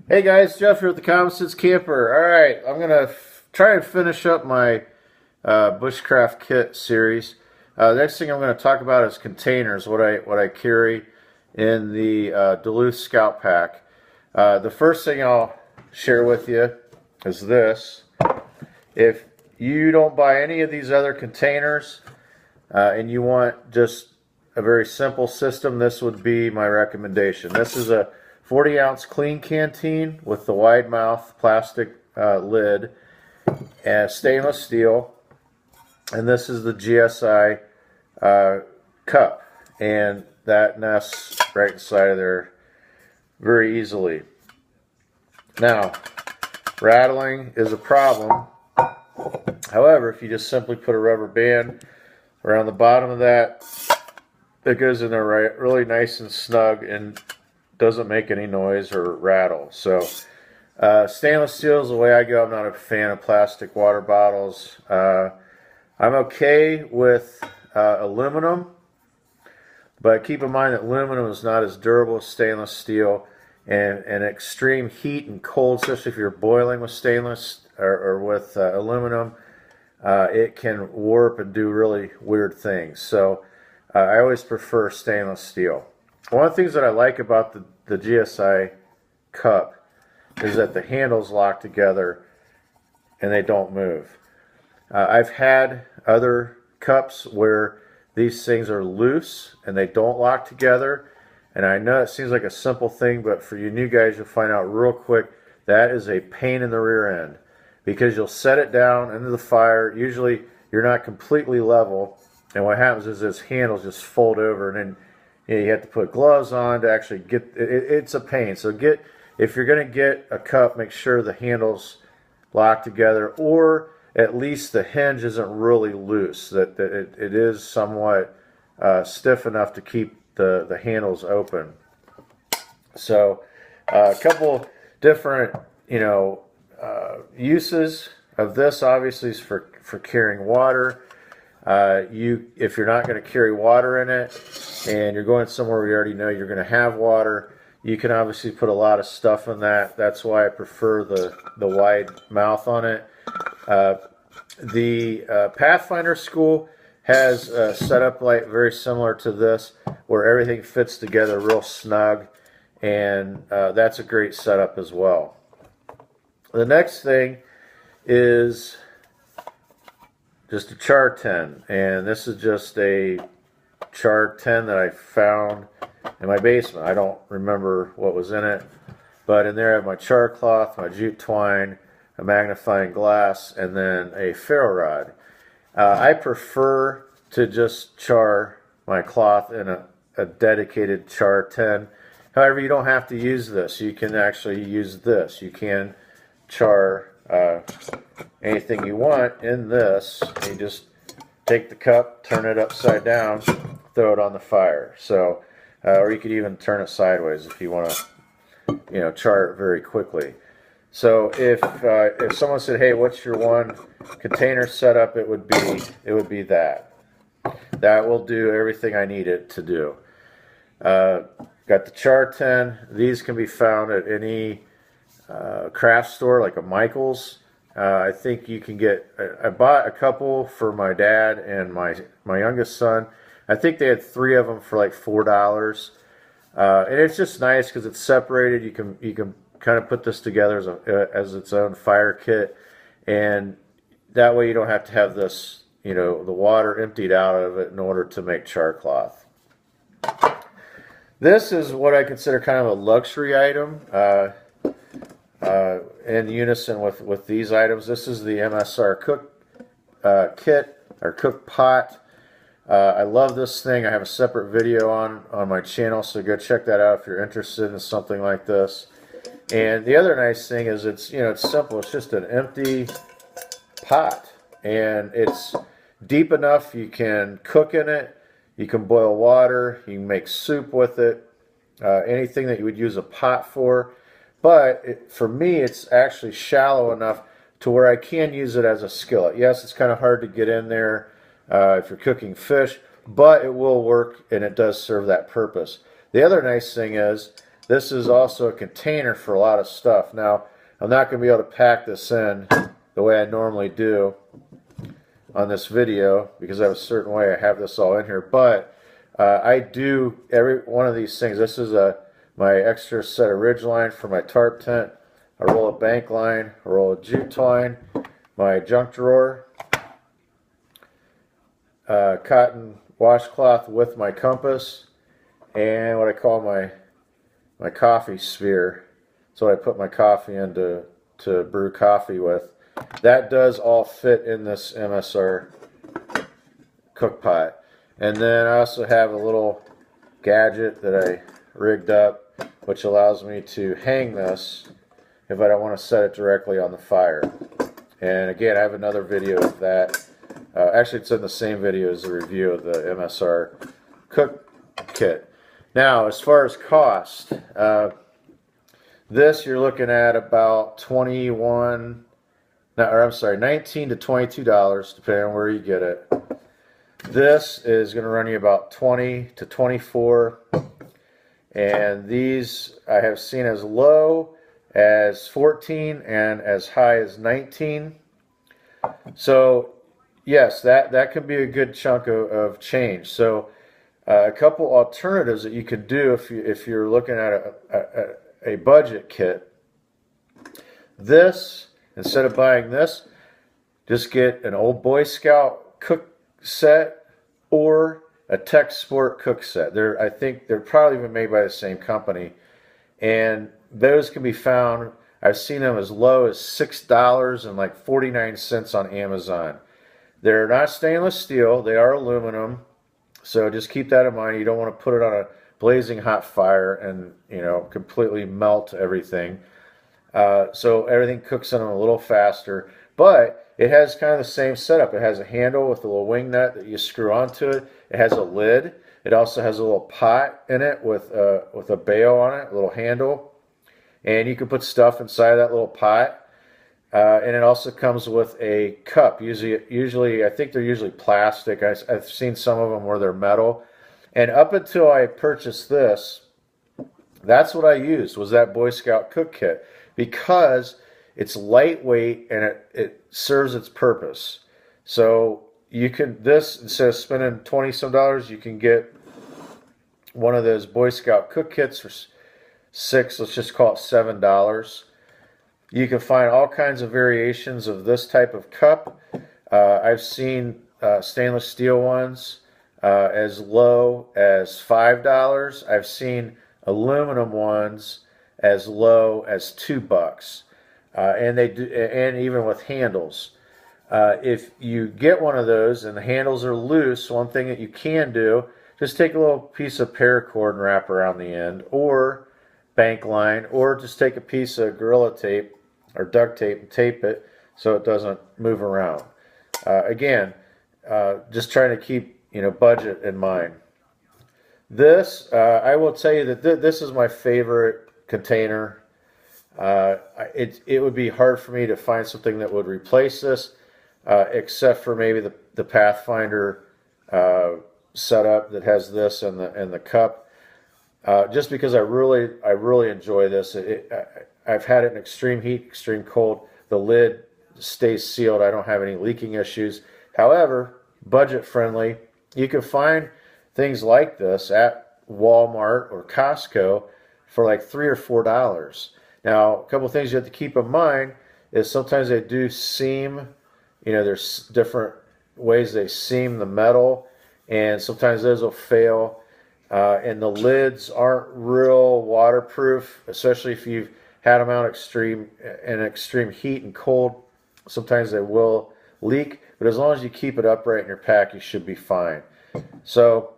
Hey guys, Jeff here with the Common Sense Camper. Alright, I'm going to try and finish up my Bushcraft kit series. The next thing I'm going to talk about is containers, what I carry in the Duluth Scout Pack. The first thing I'll share with you is this. If you don't buy any of these other containers and you want just a very simple system, this would be my recommendation. This is a 40-ounce clean canteen with the wide mouth plastic lid and stainless steel, and this is the GSI cup, and that nests right inside of there very easily. Now, rattling is a problem. However, if you just simply put a rubber band around the bottom of that, it goes in there really nice and snug and doesn't make any noise or rattle. So stainless steel is the way I go. I'm not a fan of plastic water bottles. I'm okay with aluminum, but keep in mind that aluminum is not as durable as stainless steel, and extreme heat and cold, especially if you're boiling with stainless or with aluminum, it can warp and do really weird things. So I always prefer stainless steel. One of the things that I like about the GSI cup is that the handles lock together and they don't move. I've had other cups where these things are loose and they don't lock together, and I know it seems like a simple thing, but for you new guys, you'll find out real quick that is a pain in the rear end, because you'll set it down into the fire. Usually you're not completely level, and what happens is this handles just fold over, and then you have to put gloves on to actually get it. It's a pain. So if you're going to get a cup, make sure the handles lock together, or at least the hinge isn't really loose, that it is somewhat stiff enough to keep the handles open. So a couple different uses of this. Obviously is for carrying water. If you're not going to carry water in it and you're going somewhere where you already know you're going to have water, you can obviously put a lot of stuff in that. That's why I prefer the wide mouth on it. The Pathfinder school has a setup like very similar to this, where everything fits together real snug, and that's a great setup as well. The next thing is just a char tin, and this is just a char tin that I found in my basement. I don't remember what was in it, but in there I have my char cloth, my jute twine, a magnifying glass, and then a ferro rod. I prefer to just char my cloth in a dedicated char tin. However, you don't have to use this. You can actually use this. You can char anything you want in this. You just take the cup, turn it upside down, throw it on the fire. So, or you could even turn it sideways if you want to, char it very quickly. So if someone said, "Hey, what's your one container setup?" it would be that. That will do everything I need it to do. Got the char tin. These can be found at any craft store like a Michael's. I think you can get, I bought a couple for my dad and my youngest son. I think they had 3 of them for like $4. And it's just nice because it's separated. You can kind of put this together as its own fire kit, and that way you don't have to have this, the water emptied out of it in order to make char cloth. This is what I consider kind of a luxury item. In unison with these items, this is the MSR Cook Kit, or Cook Pot. I love this thing. I have a separate video on my channel, so go check that out if you're interested in something like this. And the other nice thing is it's simple. It's just an empty pot, and it's deep enough you can cook in it. You can boil water. You can make soup with it. Anything that you would use a pot for. But for me, it's actually shallow enough to where I can use it as a skillet. Yes, it's kind of hard to get in there if you're cooking fish, but it will work, and it does serve that purpose. The other nice thing is this is also a container for a lot of stuff. Now, I'm not going to be able to pack this in the way I normally do on this video because I have a certain way I have this all in here, but I do every one of these things. This is my extra set of ridge line for my tarp tent, a roll of bank line, a roll of jute twine, my junk drawer, cotton washcloth with my compass, and what I call my coffee sphere. So I put my coffee in to brew coffee with. That does all fit in this MSR Cook Pot. And then I also have a little gadget that I rigged up, which allows me to hang this if I don't want to set it directly on the fire. And again, I have another video of that. Actually, it's in the same video as the review of the MSR Cook Kit. Now, as far as cost, this you're looking at about $19 to $22, depending on where you get it. This is going to run you about $20 to $24, and these I have seen as low as $14 and as high as $19. So yes, that can be a good chunk of change. So a couple alternatives that you could do if you're looking at a budget kit. This, instead of buying this, just get an old Boy Scout cook set or a Tech Sport cook set. I think they're probably even made by the same company, and those can be found. I've seen them as low as $6.49 on Amazon. They're not stainless steel; they are aluminum. So just keep that in mind. You don't want to put it on a blazing hot fire and completely melt everything. So everything cooks in them a little faster. But it has kind of the same setup. It has a handle with a little wing nut that you screw onto it. It has a lid. It also has a little pot in it with a bail on it, a little handle. And you can put stuff inside that little pot. And it also comes with a cup. Usually, I think they're usually plastic. I've seen some of them where they're metal. And up until I purchased this, that's what I used, was that Boy Scout Cook Kit, because it's lightweight and it serves its purpose. So you can, instead of spending $20-some, you can get one of those Boy Scout Cook Kits for $6, let's just call it $7. You can find all kinds of variations of this type of cup. I've seen stainless steel ones as low as $5. I've seen aluminum ones as low as $2, and they do, and even with handles. If you get one of those and the handles are loose, one thing that you can do, just take a little piece of paracord and wrap around the end, or bank line, or just take a piece of Gorilla Tape or duct tape and tape it so it doesn't move around. Again, just trying to keep budget in mind. This, I will tell you that this is my favorite container. It would be hard for me to find something that would replace this, except for maybe the Pathfinder setup that has this and the cup. Just because I really enjoy this. I've had it in extreme heat, extreme cold. The lid stays sealed. I don't have any leaking issues. However, budget friendly. You can find things like this at Walmart or Costco for like $3 or $4. Now, a couple of things you have to keep in mind is sometimes they do seam. There's different ways they seam the metal, and sometimes those will fail. And the lids aren't real waterproof, especially if you've had them out in extreme heat and cold. Sometimes they will leak, but as long as you keep it upright in your pack, you should be fine. So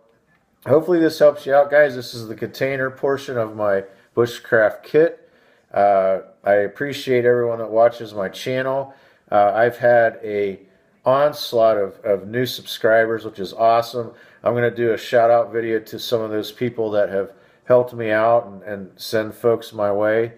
hopefully this helps you out, guys. This is the container portion of my Bushcraft kit. I appreciate everyone that watches my channel. I've had a onslaught of new subscribers, which is awesome. I'm going to do a shout out video to some of those people that have helped me out and send folks my way.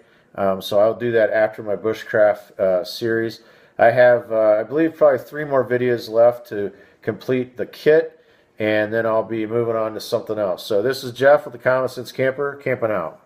So I'll do that after my Bushcraft series. I have, I believe, probably 3 more videos left to complete the kit, and then I'll be moving on to something else. So this is Jeff with the Common Sense Camper, camping out.